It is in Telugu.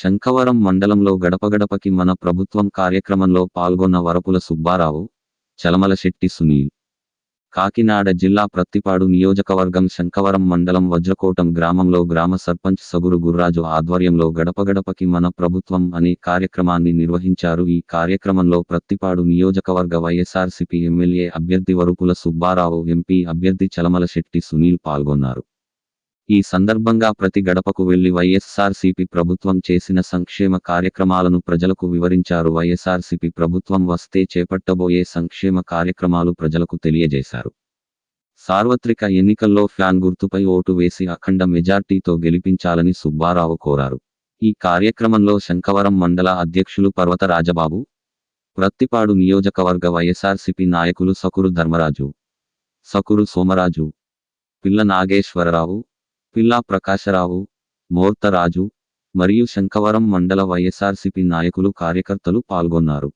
శంఖవరం మండలంలో గడపగడపకి మన ప్రభుత్వం కార్యక్రమంలో పాల్గొన్న వరపుల సుబ్బారావు, చలమలశెట్టి సునీల్. కాకినాడ జిల్లా ప్రత్తిపాడు నియోజకవర్గం శంఖవరం మండలం వజ్రకోటం గ్రామంలో గ్రామ సర్పంచ్ సగురు గుర్రాజు ఆధ్వర్యంలో గడపగడపకి మన ప్రభుత్వం అనే కార్యక్రమాన్ని నిర్వహించారు. ఈ కార్యక్రమంలో ప్రత్తిపాడు నియోజకవర్గ వైఎస్ఆర్సీపీ ఎమ్మెల్యే అభ్యర్థి వరపుల సుబ్బారావు, ఎంపీ అభ్యర్థి చలమలశెట్టి సునీల్ పాల్గొన్నారు. ఈ సందర్భంగా ప్రతి గడపకు వెళ్లి వైఎస్ఆర్సీపీ ప్రభుత్వం చేసిన సంక్షేమ కార్యక్రమాలను ప్రజలకు వివరించారు. వైఎస్ఆర్సీపీ ప్రభుత్వం వస్తే చేపట్టబోయే సంక్షేమ కార్యక్రమాలు ప్రజలకు తెలియజేశారు. సార్వత్రిక ఎన్నికల్లో ఫ్యాన్ గుర్తుపై ఓటు వేసి అఖండ మెజార్టీతో గెలిపించాలని సుబ్బారావు కోరారు. ఈ కార్యక్రమంలో శంఖవరం మండల అధ్యక్షులు పర్వత రాజబాబు, ప్రత్తిపాడు నియోజకవర్గ వైఎస్ఆర్సీపీ నాయకులు సకురు ధర్మరాజు, సకురు సోమరాజు, పిల్ల నాగేశ్వరరావు, పిల్లా ప్రకాశరావు, మోర్తరాజు మరియు శంఖవరం మండల వైఎస్ఆర్సీపీ నాయకులు, కార్యకర్తలు పాల్గొన్నారు.